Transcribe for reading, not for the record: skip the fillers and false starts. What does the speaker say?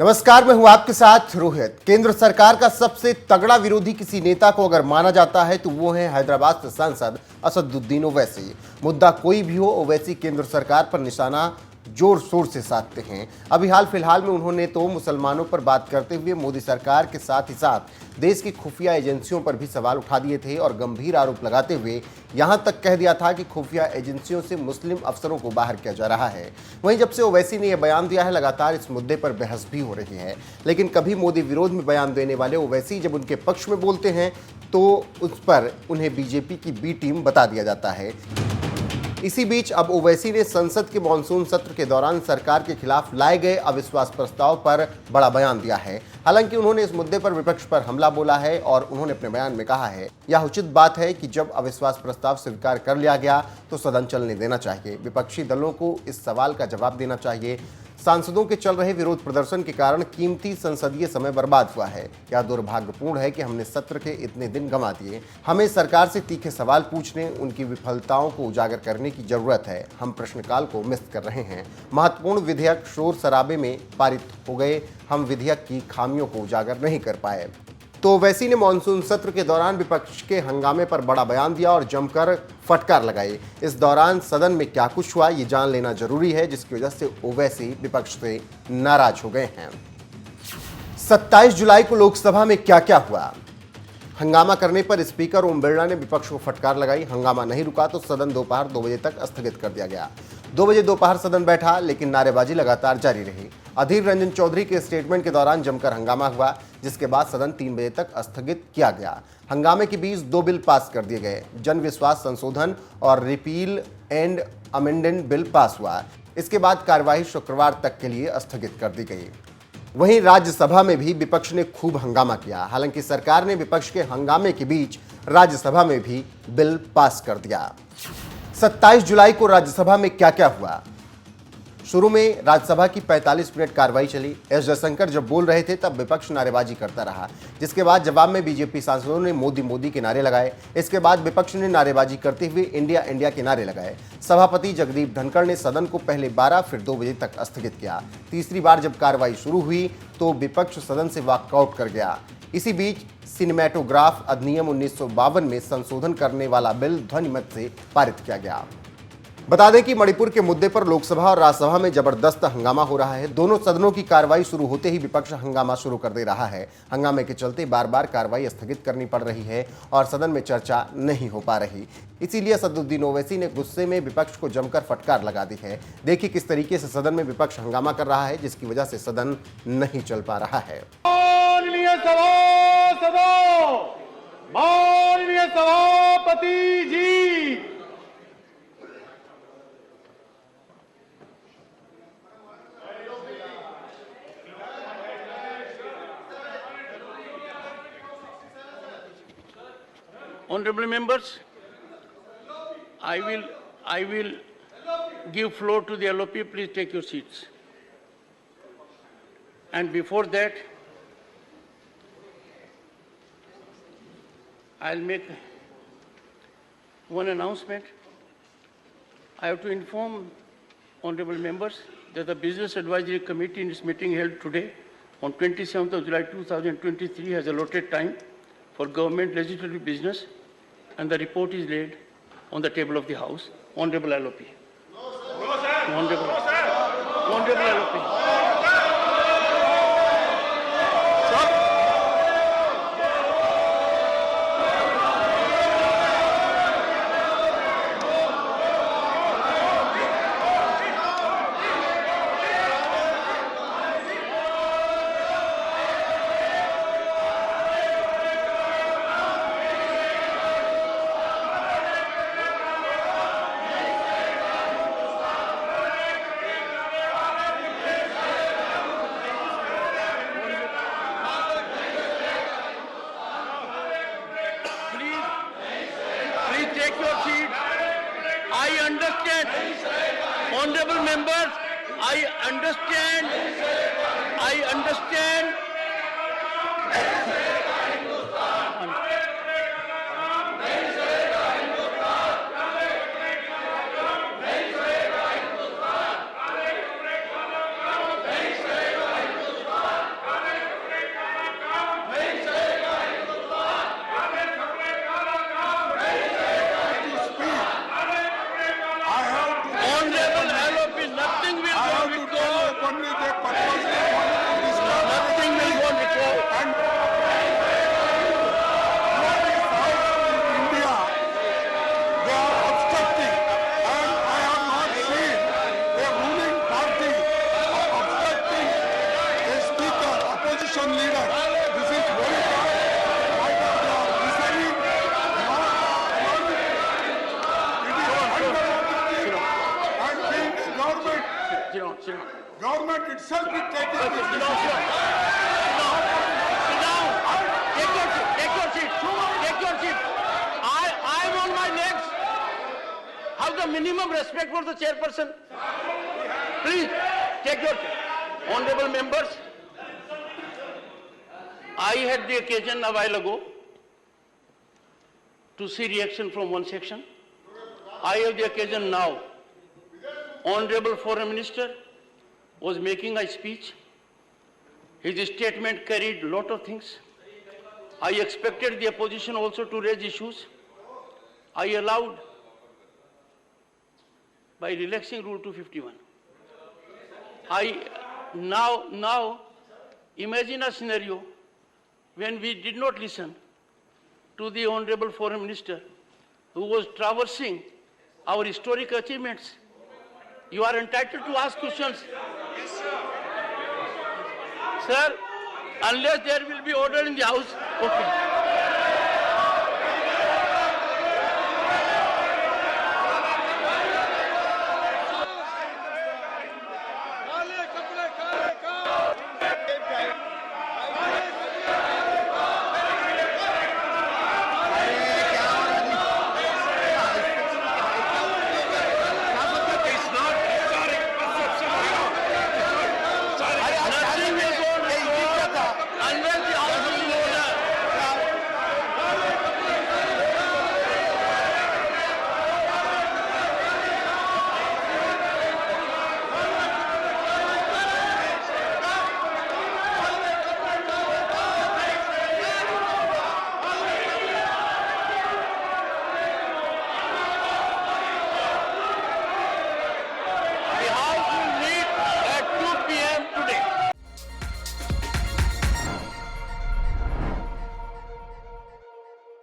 नमस्कार, मैं हूं आपके साथ रोहित। केंद्र सरकार का सबसे तगड़ा विरोधी किसी नेता को अगर माना जाता है तो वो है हैदराबाद से सांसद असदुद्दीन ओवैसी। मुद्दा कोई भी हो, ओवैसी केंद्र सरकार पर निशाना जोर शोर से साधते हैं। अभी हाल फिलहाल में उन्होंने तो मुसलमानों पर बात करते हुए मोदी सरकार के साथ ही साथ देश की खुफिया एजेंसियों पर भी सवाल उठा दिए थे और गंभीर आरोप लगाते हुए यहां तक कह दिया था कि खुफिया एजेंसियों से मुस्लिम अफसरों को बाहर किया जा रहा है। वहीं जब से ओवैसी ने यह बयान दिया है, लगातार इस मुद्दे पर बहस भी हो रही है। लेकिन कभी मोदी विरोध में बयान देने वाले ओवैसी जब उनके पक्ष में बोलते हैं तो उस पर उन्हें बीजेपी की बी टीम बता दिया जाता है। इसी बीच अब ओवैसी ने संसद के मानसून सत्र के दौरान सरकार के खिलाफ लाए गए अविश्वास प्रस्ताव पर बड़ा बयान दिया है। हालांकि उन्होंने इस मुद्दे पर विपक्ष पर हमला बोला है और उन्होंने अपने बयान में कहा है, यह उचित बात है कि जब अविश्वास प्रस्ताव स्वीकार कर लिया गया तो सदन चलने देना चाहिए। विपक्षी दलों को इस सवाल का जवाब देना चाहिए। सांसदों के चल रहे विरोध प्रदर्शन के कारण कीमती संसदीय समय बर्बाद हुआ है। यह दुर्भाग्यपूर्ण है कि हमने सत्र के इतने दिन गंवा दिए। हमें सरकार से तीखे सवाल पूछने, उनकी विफलताओं को उजागर करने की जरूरत है। हम प्रश्नकाल को मिस कर रहे हैं। महत्वपूर्ण विधेयक शोर शराबे में पारित हो गए। हम विधेयक की खामियों को उजागर नहीं कर पाए। तो ओवैसी ने मानसून सत्र के दौरान विपक्ष के हंगामे पर बड़ा बयान दिया और जमकर फटकार लगाई। इस दौरान सदन में क्या कुछ हुआ ये जान लेना जरूरी है, जिसकी वजह से ओवैसी विपक्ष से नाराज हो गए हैं। 27 जुलाई को लोकसभा में क्या क्या हुआ? हंगामा करने पर स्पीकर ओम बिरला ने विपक्ष को फटकार लगाई। हंगामा नहीं रुका तो सदन दोपहर 2 बजे तक स्थगित कर दिया गया। 2 बजे दोपहर सदन बैठा, लेकिन नारेबाजी लगातार जारी रही। अधीर रंजन चौधरी के स्टेटमेंट के दौरान जमकर हंगामा हुआ, जिसके बाद सदन 3 बजे तक स्थगित किया गया। हंगामे के बीच 2 बिल पास कर दिए गए। जन विश्वास संशोधन और repeal and amendment bill pass हुआ। इसके बाद कार्यवाही शुक्रवार तक के लिए स्थगित कर दी गई। वहीं राज्यसभा में भी विपक्ष ने खूब हंगामा किया। हालांकि सरकार ने विपक्ष के हंगामे के बीच राज्यसभा में भी बिल पास कर दिया। 27 जुलाई को राज्यसभा में क्या क्या हुआ? शुरू में राज्यसभा की 45 मिनट कार्रवाई चली। एस जयशंकर जब बोल रहे थे तब विपक्ष नारेबाजी करता रहा, जिसके बाद जवाब में बीजेपी सांसदों ने मोदी मोदी के नारे लगाए। इसके बाद विपक्ष ने नारेबाजी करते हुए इंडिया इंडिया के नारे लगाए। सभापति जगदीप धनखड़ ने सदन को पहले 12 फिर 2 बजे तक स्थगित किया। तीसरी बार जब कार्रवाई शुरू हुई तो विपक्ष सदन से वॉकआउट कर गया। इसी बीच सिनेमेटोग्राफ अधिनियम 1952 में संशोधन करने वाला बिल ध्वनिमत से पारित किया गया। बता दें कि मणिपुर के मुद्दे पर लोकसभा और राज्यसभा में जबरदस्त हंगामा हो रहा है। दोनों सदनों की कार्रवाई शुरू होते ही विपक्ष हंगामा शुरू कर दे रहा है। हंगामे के चलते बार बार कार्रवाई स्थगित करनी पड़ रही है और सदन में चर्चा नहीं हो पा रही। इसीलिए असदुद्दीन ओवैसी ने गुस्से में विपक्ष को जमकर फटकार लगा दी है। देखिए किस तरीके से सदन में विपक्ष हंगामा कर रहा है, जिसकी वजह से सदन नहीं चल पा रहा है। माननीय सभापति जी, Honorable members, I will give floor to the LOP. Please take your seats. And before that, I'll make one announcement. I have to inform honorable members that the Business Advisory Committee in its meeting held today on 27th of July 2023 has allotted time for government legislative business, and the report is laid on the table of the House. Honorable LOP. No, sir. Honorable, no, sir. Honorable LOP. Take your seat. I understand. Honorable members, I understand. opposition leader. This is very bad. Right now they are receiving and the government itself is taking this decision. Take your seat. I am on my legs. Have the minimum respect for the chairperson. Please, take your seat. Honorable members, I had the occasion a while ago to see reaction from one section. I have the occasion now. Honorable Foreign Minister was making a speech. His statement carried a lot of things. I expected the opposition also to raise issues. I allowed by relaxing Rule 251. Now imagine a scenario when we did not listen to the Honorable Foreign Minister who was traversing our historic achievements. You are entitled to ask questions. Yes, sir. Sir, unless there will be order in the House. Okay.